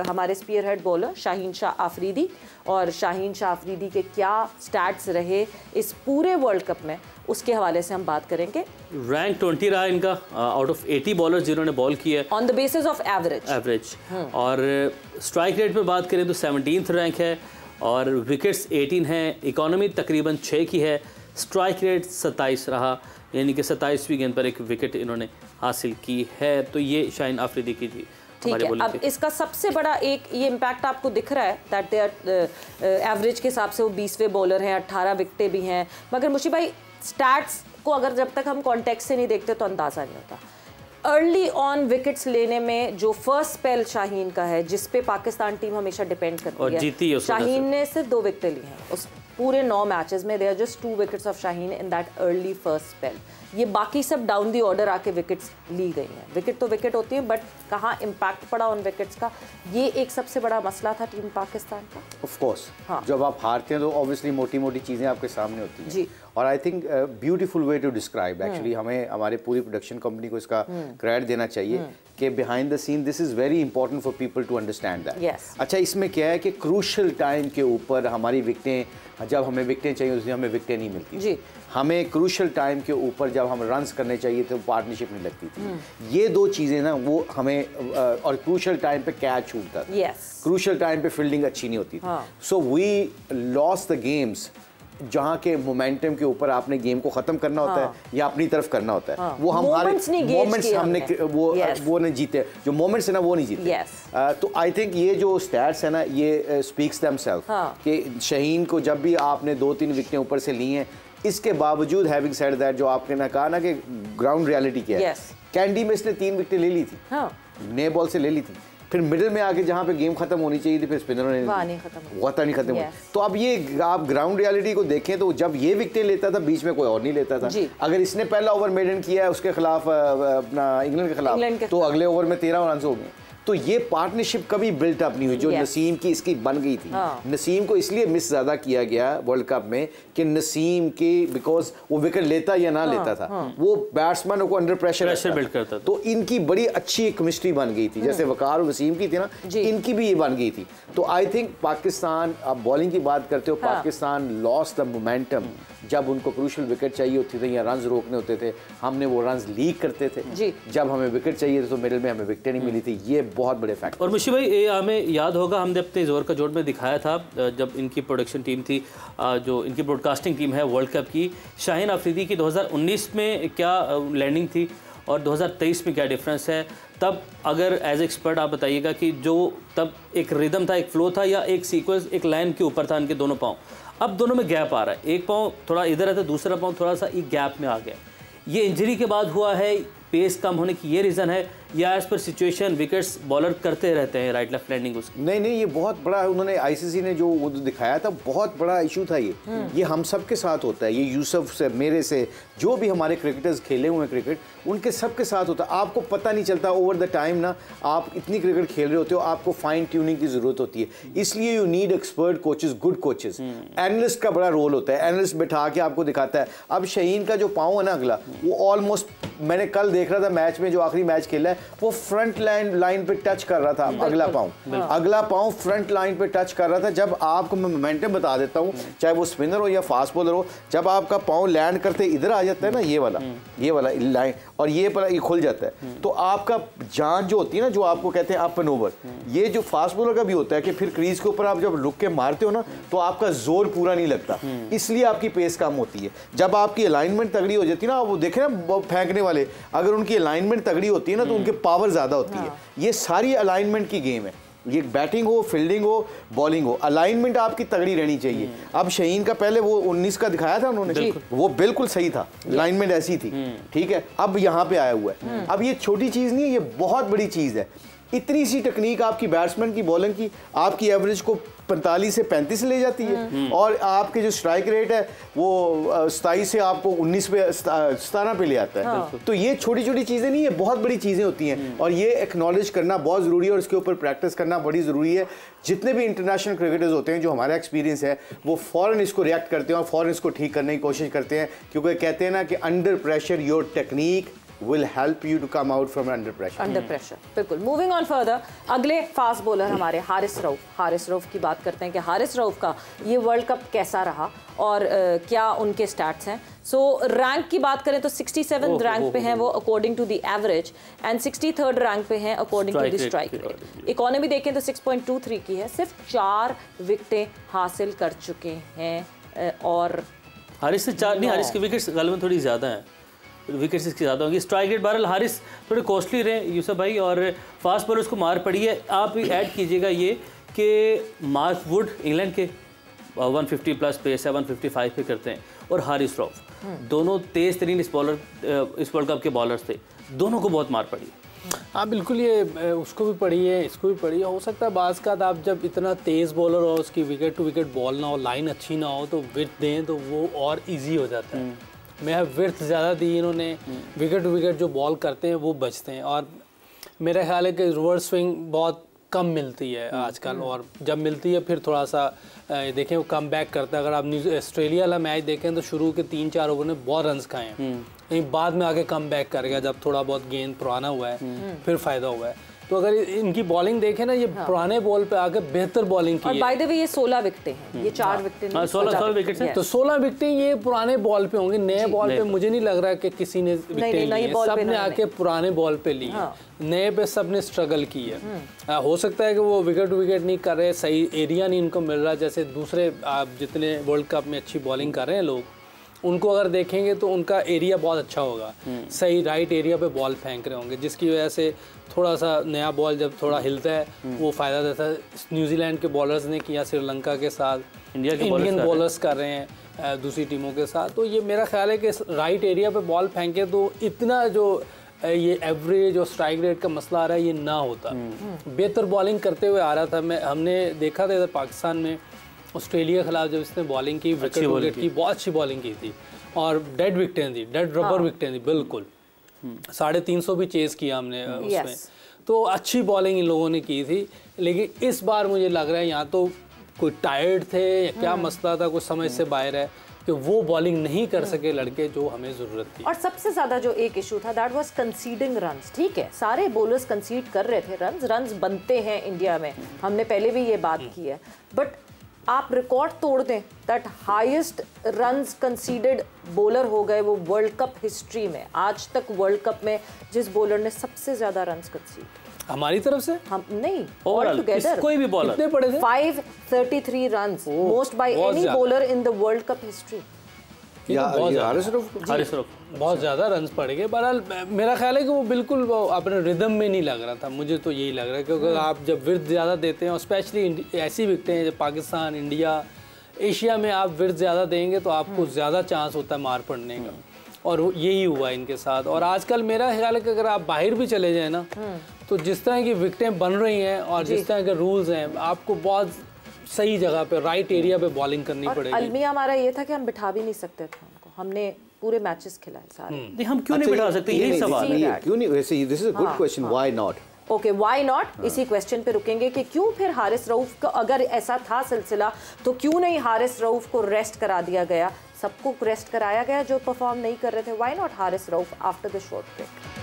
हमारे spearhead bowler Shaheen Shah Afridi, और शाहीन शाह आफरीदी के क्या स्टैट्स रहे इस पूरे वर्ल्ड कप में, उसके हवाले से हम बात करेंगे। रैंक 20 रहा इनका आउट ऑफ 80 बॉलर्स जिन्होंने बॉल किया है on the basis of average. और स्ट्राइक रेट में बात करें तो 17th रैंक है, और विकेट्स 18 हैं, इकोनॉमी तकरीबन 6 की है, स्ट्राइक रेट 27 रहा, यानी कि 27वीं गेंद पर एक विकेट इन्होंने हासिल की है। तो ये शाहीन आफरीदी की थी। ठीक है, अब इसका सबसे बड़ा एक ये इम्पैक्ट आपको दिख रहा है दैट दे आर एवरेज के हिसाब से वो 20वें बॉलर हैं, 18 विकेटें भी हैं, मगर मुशी भाई स्टैट्स को अगर जब तक हम कॉन्टेक्स्ट से नहीं देखते तो अंदाज़ा नहीं होता। अर्ली ऑन विकेट्स लेने में जो फर्स्ट स्पेल शाहीन का है, जिस पे पाकिस्तान टीम हमेशा डिपेंड करती है, शाहीन ने सिर्फ 2 विकेटें ली हैं उस पूरे 9 मैचेस में। There just 2 wickets of Shaheen in that early first spell. ये बाकी सब डाउन दी ऑर्डर आके विकेट्स ली गई हैं। विकेट तो विकेट होती है, बट कहाँ इम्पैक्ट पड़ा उन विकेट्स का, ये एक सबसे बड़ा मसला था टीम पाकिस्तान का। ऑफ कोर्स, जब आप हारते हैं तो ऑब्वियसली मोटी मोटी चीज़ें आपके सामने होती हैं जी। और I think beautiful way to describe, actually हमें हमारे पूरी प्रोडक्शन कंपनी को इसका क्रेडिट देना चाहिए कि behind the scene this is very important for people to understand that. अच्छा, इसमें क्या है कि क्रूशल टाइम के ऊपर हमारी विकेटें, जब हमें विकेटें चाहिए उसमें हमें विकेटें नहीं मिलती जी। हमें क्रूशल टाइम के ऊपर जब हम रन्स करने चाहिए तो पार्टनरशिप नहीं लगती थी। ये 2 चीज़ें ना वो हमें और क्रूशल टाइम पे कैच छूटता था, क्रूशल टाइम पे फील्डिंग अच्छी नहीं होती थी। So we lost the games जहाँ के मोमेंटम के ऊपर आपने गेम को ख़त्म करना होता है या अपनी तरफ करना होता है, वो हमारे मोमेंट्स हमने वो नहीं जीते, जो मोमेंट्स है ना वो नहीं जीते। तो आई थिंक ये जो स्टैट्स है ना ये स्पीक्स देमसेल्फ कि शाहीन को जब भी आपने 2-3 विकेटें ऊपर से ली हैं, इसके बावजूद हैविंग सेड दैट, जो आपने ना कहा ना कि ग्राउंड रियलिटी क्या है, कैंडी में इसने 3 विकेटें ले ली थी, नए बॉल से ले ली थी, फिर मिडिल में आके जहाँ पे गेम खत्म होनी चाहिए थी फिर स्पिनरों ने नहीं खत्म हुई। तो अब ये आप ग्राउंड रियलिटी को देखें तो जब ये विकेटें लेता था बीच में कोई और नहीं लेता था। अगर इसने पहला ओवर मेडन किया है उसके खिलाफ अपना इंग्लैंड के खिलाफ, तो अगले ओवर में 13 रन हो गए। तो ये पार्टनरशिप कभी बिल्ट अप नहीं हुई जो नसीम की इसकी बन गई थी। नसीम को इसलिए मिस ज़्यादा किया गया वर्ल्ड कप में कि नसीम के बिकॉज वो विकेट लेता या ना लेता था, वो बैट्समैन को अंडर प्रेशर बिल्ड करता था। तो इनकी बड़ी अच्छी केमिस्ट्री बन गई थी, जैसे वकार और वसीम की थी ना, इनकी भी ये बन गई थी। तो आई थिंक पाकिस्तान, आप बॉलिंग की बात करते हो, पाकिस्तान लॉस्ट द मोमेंटम जब उनको क्रूशल विकेट चाहिए होती थी या रन्स रोकने होते थे, हमने वो रन्स लीक करते थे। जब हमें विकेट चाहिए थे तो मिडिल में हमें विकेट नहीं मिली थी। ये बहुत बड़े फैक्टर। और मुशी भाई ये हमें याद होगा, हमने अपने जोर का जोड़ में दिखाया था जब इनकी प्रोडक्शन टीम थी, जो इनकी ब्रॉडकास्टिंग टीम है वर्ल्ड कप की, शाहीन आफरीदी की 2019 में क्या लैंडिंग थी और 2023 में क्या डिफरेंस है। तब अगर एज एक्सपर्ट आप बताइएगा कि जो तब एक रिदम था, एक फ्लो था, या एक सीक्वेंस, एक लाइन के ऊपर था इनके दोनों पाँव, अब दोनों में गैप आ रहा है, एक पाँव थोड़ा इधर है तो दूसरा पाँव थोड़ा सा एक गैप में आ गया। ये इंजरी के बाद हुआ है, पेस कम होने की ये रीज़न है, या as per situation wickets bowler करते रहते हैं राइट लेफ्ट लैंडिंग उसकी? नहीं, ये बहुत बड़ा उन्होंने आईसीसी ने जो वो दिखाया था, बहुत बड़ा इशू था ये हम सब के साथ होता है। ये यूसुफ से, मेरे से, जो भी हमारे क्रिकेटर्स खेले हुए हैं क्रिकेट, उनके सब के साथ होता है। आपको पता नहीं चलता ओवर द टाइम ना, आप इतनी क्रिकेट खेल रहे होते हो, आपको फाइन ट्यूनिंग की जरूरत होती है। इसलिए you need expert coaches, good coaches. Analyst का बड़ा रोल होता है, एनालिस्ट बैठा के आपको दिखाता है। अब शाहीन का जो पाँव है ना अगला, वो ऑलमोस्ट, मैंने कल देख रहा था मैच में, जो आखिरी मैच खेला है, वो फ्रंट लाइन पे टच कर रहा था। अगला पाँव फ्रंट लाइन पे टच कर रहा था। जब आपको मैं मोमेंटम बता देता हूँ, चाहे वो स्पिनर हो या फास्ट बॉलर हो, जब आपका पाँव लैंड करते इधर आ जाता है ना, ये वाला लाइन, और ये खुल जाता है, तो आपका जान जो होती है ना, जो आपको कहते हैं अप एंड ओवर, ये जो फास्ट बॉलर का भी होता है कि फिर क्रीज के ऊपर आप जब रुक के मारते हो ना, तो आपका जोर पूरा नहीं लगता, इसलिए आपकी पेस कम होती है। जब आपकी अलाइनमेंट तगड़ी हो जाती है ना, वो देखे ना फेंकने वाले, अगर उनकी अलाइनमेंट तगड़ी होती है ना, तो उनके पावर ज्यादा होती है। ये सारी अलाइनमेंट की गेम है, ये बैटिंग हो, फील्डिंग हो, बॉलिंग हो, अलाइनमेंट आपकी तगड़ी रहनी चाहिए। अब शाहीन का पहले वो 19 का दिखाया था उन्होंने, वो बिल्कुल सही था, अलाइनमेंट ऐसी थी, ठीक है। अब यहाँ पे आया हुआ है। अब ये छोटी चीज नहीं है, ये बहुत बड़ी चीज है। इतनी सी टेक्निक आपकी बैट्समैन की, बॉलिंग की, आपकी एवरेज को 45 से 35 ले जाती है, और आपके जो स्ट्राइक रेट है वो 27 से आपको 19 पे 17 पे ले आता है। तो ये छोटी छोटी चीज़ें नहीं है, बहुत बड़ी चीज़ें होती हैं, और ये एक्नॉलेज करना बहुत ज़रूरी है, और इसके ऊपर प्रैक्टिस करना बड़ी ज़रूरी है। जितने भी इंटरनेशनल क्रिकेटर्स होते हैं, जो हमारा एक्सपीरियंस है, वो फ़ौरन इसको रिएक्ट करते हैं और फ़ौरन इसको ठीक करने की कोशिश करते हैं, क्योंकि कहते हैं ना कि under pressure your technique will help you to come out from under pressure. Under pressure, बिल्कुल. Moving on further, अगले फास्ट बॉलर हमारे हारिस रऊफ की बात करते हैं कि हारिस रऊफ का ये वर्ल्ड कप कैसा रहा और क्या उनके स्टैट्स हैं. सो रैंक की बात करें तो 67 रैंक पे हैं वो according to the average and 63rd rank पे हैं according to the strike rate. Economy देखें तो 6.23 की है, सिर्फ 4 विकेटें हासिल कर चुके हैं और हारिस से 4 नहीं, हारिस की विकेट्स गालिबन थोड़ी ज़्यादा हैं, विकेट्स इसकी ज़्यादा होंगी. स्ट्राइक रेट बहरहाल हारिस थोड़े कॉस्टली रहे यूसुफ भाई और फास्ट बॉलर उसको मार पड़ी है. आप भी ऐड कीजिएगा ये कि मार्क वुड इंग्लैंड के 150 प्लस पे 755 पे करते हैं और हारिस रऊफ दोनों तेज़ तरीन इस वर्ल्ड कप के बॉलर्स थे, दोनों को बहुत मार पड़ी. हाँ बिल्कुल, ये उसको भी पड़ी है, इसको भी पड़ी है. हो सकता है बाज़ का आप जब इतना तेज़ बॉलर हो, उसकी विकेट टू विकेट बॉल ना हो, लाइन अच्छी ना हो, तो विकेट दें तो वो और इजी हो जाता है. मैं विर्थ ज़्यादा दी इन्होंने, विकेट टू विकेट जो बॉल करते हैं वो बचते हैं. और मेरा ख्याल है कि रिवर्स स्विंग बहुत कम मिलती है आजकल, और जब मिलती है फिर थोड़ा सा देखें वो कम बैक करता है. अगर आप ऑस्ट्रेलिया वाला मैच देखें तो शुरू के 3-4 ओवर में बहुत रन्स खाए हैं, लेकिन बाद में आके कम बैक कर गया जब थोड़ा बहुत गेंद पुराना हुआ है, फिर फ़ायदा हुआ है. तो अगर इनकी बॉलिंग देखें ना, ये पुराने बॉल पे आके बेहतर बॉलिंग की है. और बाय द वे ये 16 विकेटें हैं, ये 4 विकेटें नहीं, 16 विकेट हैं. तो 16 विकेटें ये पुराने बॉल पे होंगे. नए बॉल पे मुझे नहीं लग रहा कि किसी ने विकेटें ली, सब ने आके पुराने बॉल पे ली. नए पे सब ने स्ट्रगल की है. हो सकता है कि वो विकेट टू विकेट नहीं कर रहे, सही एरिया नहीं इनको मिल रहा. जैसे दूसरे आप जितने वर्ल्ड कप में अच्छी बॉलिंग कर रहे हैं लोग, उनको अगर देखेंगे तो उनका एरिया बहुत अच्छा होगा, सही राइट एरिया पे बॉल फेंक रहे होंगे, जिसकी वजह से थोड़ा सा नया बॉल जब थोड़ा हिलता है वो फ़ायदा देता है. न्यूजीलैंड के बॉलर्स ने किया, श्रीलंका के साथ, इंडियन बॉलर्स कर रहे हैं दूसरी टीमों के साथ. तो ये मेरा ख्याल है कि राइट एरिया पे बॉल फेंके तो इतना जो ये एवरेज और स्ट्राइक रेट का मसला आ रहा है ये ना होता. बेहतर बॉलिंग करते हुए आ रहा था. हमने देखा था इधर पाकिस्तान में ऑस्ट्रेलिया के खिलाफ जब इसने बॉलिंग की, विकेट विकेट की, बहुत अच्छी बॉलिंग की थी और डेड विकेटें थी, डेड रबर विकेटें थी बिल्कुल. 350 भी चेस किया हमने उसमें. तो अच्छी बॉलिंग इन लोगों ने की थी. लेकिन इस बार मुझे लग रहा है यहाँ तो कोई टायर्ड थे या क्या मसला था, कुछ समझ से बाहर है कि वो बॉलिंग नहीं कर सके लड़के जो हमें ज़रूरत थी. और सबसे ज़्यादा जो एक इशू था दैट वाज कंसीडिंग रन्स. ठीक है, सारे बॉलर्स कंसीड कर रहे थे रन्स बनते हैं इंडिया में, हमने पहले भी ये बात की है. बट आप रिकॉर्ड तोड़ दें that highest runs conceded bowler हो गए वो वर्ल्ड कप हिस्ट्री में. आज तक वर्ल्ड कप में जिस बॉलर ने सबसे ज़्यादा रन्स कंसीड हमारी तरफ से, हम नहीं, ऑल टुगेदर कोई भी बॉलर कितने पड़े थे? 533 runs, most by any bowler in the world cup history. Haris Rauf बहुत ज़्यादा रन्स पड़ गए. बहरहाल मेरा ख्याल है कि वो बिल्कुल अपने रिदम में नहीं लग रहा था. मुझे तो यही लग रहा है क्योंकि आप जब विकेट ज़्यादा देते हैं और स्पेशली ऐसी विकेटें हैं जब पाकिस्तान, इंडिया, एशिया में आप विकेट ज़्यादा देंगे तो आपको ज़्यादा चांस होता है मार पड़ने का. और यही हुआ इनके साथ. और आजकल मेरा ख्याल है कि अगर आप बाहर भी चले जाएँ ना, तो जिस तरह की विकेटें बन रही हैं और जिस तरह के रूल्स हैं, आपको बहुत सही जगह पे राइट एरिया पे बॉलिंग करनी पड़ेगी. अलमिया हमारा ये था कि हम बिठा भी नहीं सकते थे उनको, हमने पूरे मैचेस खिलाए सारे. नहीं, हम क्यों नहीं बिठा सकते, यही सवाल है. क्यों नहीं? वैसे this is a good question, why not? Okay, why not, इसी क्वेश्चन पे रुकेंगे कि क्यों फिर हारिस रऊफ का अगर ऐसा था सिलसिला तो क्यों नहीं हारिस रऊफ को रेस्ट करा दिया गया, सबको रेस्ट कराया गया जो परफॉर्म नहीं कर रहे थे. Why not Haris Rauf after the short break.